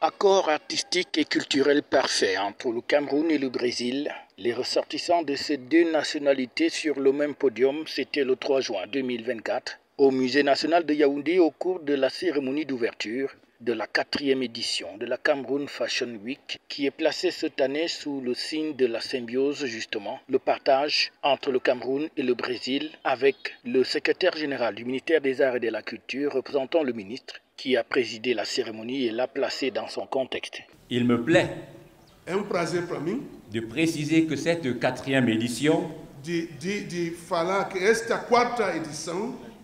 Accord artistique et culturel parfait entre le Cameroun et le Brésil. Les ressortissants de ces deux nationalités sur le même podium, c'était le 3 juin 2024 au Musée national de Yaoundé au cours de la cérémonie d'ouverture de la 4e édition de la Cameroun Fashion Week qui est placée cette année sous le signe de la symbiose justement, le partage entre le Cameroun et le Brésil avec le secrétaire général du ministère des Arts et de la Culture représentant le ministre qui a présidé la cérémonie et l'a placé dans son contexte. Il me plaît de préciser que cette 4e édition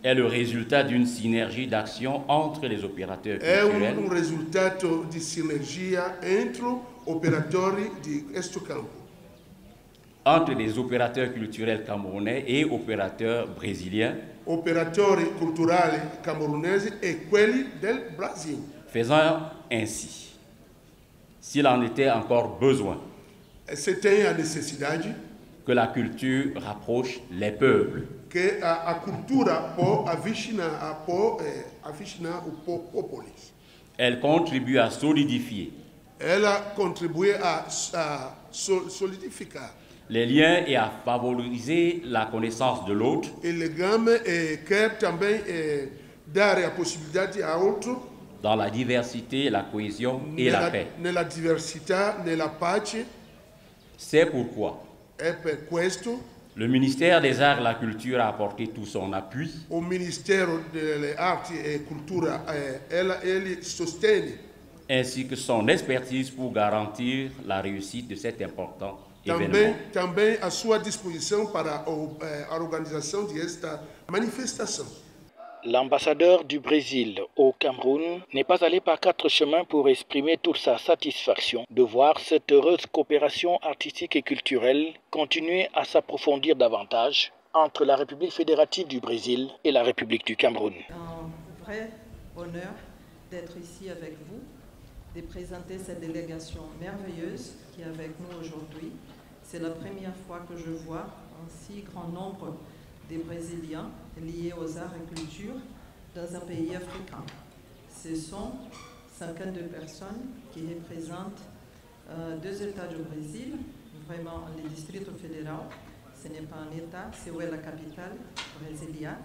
est le résultat d'une synergie d'action entre les opérateurs culturels entre les opérateurs culturels camerounais et opérateurs brésiliens, faisant ainsi, s'il en était encore besoin, que la culture rapproche les peuples. Elle contribue à solidifier les liens et à favoriser la connaissance de l'autre dans la diversité, la cohésion et la paix. C'est pourquoi le ministère des Arts et de la Culture a apporté tout son appui ainsi que son expertise pour garantir la réussite de cet important événement. Também à sua disposição para a organização desta manifestação. L'ambassadeur du Brésil au Cameroun n'est pas allé par quatre chemins pour exprimer toute sa satisfaction de voir cette heureuse coopération artistique et culturelle continuer à s'approfondir davantage entre la République fédérative du Brésil et la République du Cameroun. Un vrai honneur d'être ici avec vous, de présenter cette délégation merveilleuse qui est avec nous aujourd'hui. C'est la première fois que je vois un si grand nombre des Brésiliens liés aux arts et cultures dans un pays africain. Ce sont 52 personnes qui représentent deux États du Brésil, vraiment le District fédéral, ce n'est pas un État, c'est où est la capitale brésilienne,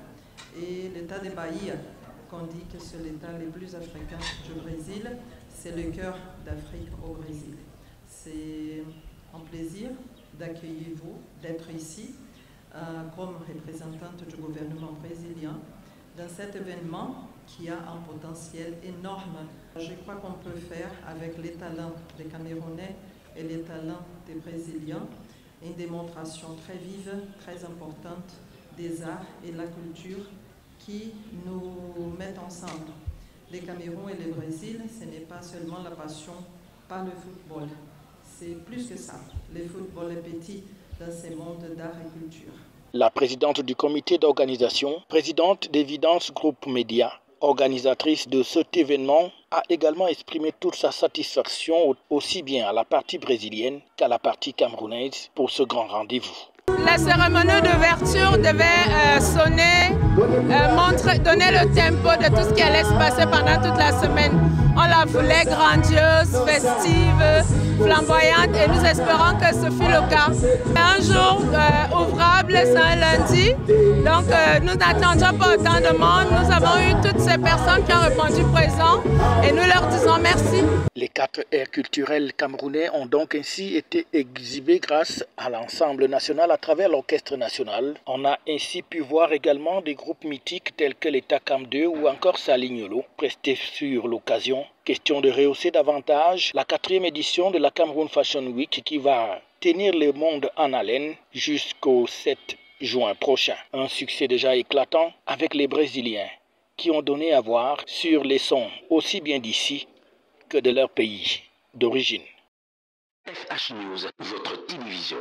et l'État de Bahia, qu'on dit que c'est l'État le plus africain du Brésil, c'est le cœur d'Afrique au Brésil. C'est un plaisir d'accueillir vous, d'être ici, comme représentante du gouvernement brésilien dans cet événement qui a un potentiel énorme. Je crois qu'on peut faire avec les talents des Camerounais et les talents des Brésiliens une démonstration très vive, très importante des arts et de la culture qui nous mettent ensemble. Le Cameroun et le Brésil, ce n'est pas seulement la passion par le football, c'est plus que ça. Le football est petit dans ce monde d'art et culture. La présidente du comité d'organisation, présidente d'Evidence Group Média, organisatrice de cet événement, a également exprimé toute sa satisfaction aussi bien à la partie brésilienne qu'à la partie camerounaise pour ce grand rendez-vous. La cérémonie d'ouverture devait sonner, donner le tempo de tout ce qui allait se passer pendant toute la semaine. On la voulait grandiose, festive, flamboyante et nous espérons que ce fut le cas. Un jour ouvrable, c'est un lundi, donc nous n'attendions pas autant de monde. Nous avons eu toutes ces personnes qui ont répondu présent et nous leur disons merci. Les 4 aires culturelles camerounais ont donc ainsi été exhibées grâce à l'ensemble national à travers l'orchestre national. On a ainsi pu voir également des groupes mythiques tels que l'État Cam 2 ou encore Salignolo, prestés sur l'occasion. Question de rehausser davantage la 4e édition de la Cameroun Fashion Week qui va tenir le monde en haleine jusqu'au 7 juin prochain. Un succès déjà éclatant avec les Brésiliens qui ont donné à voir sur les sons aussi bien d'ici que de leur pays d'origine. FH News, votre télévision.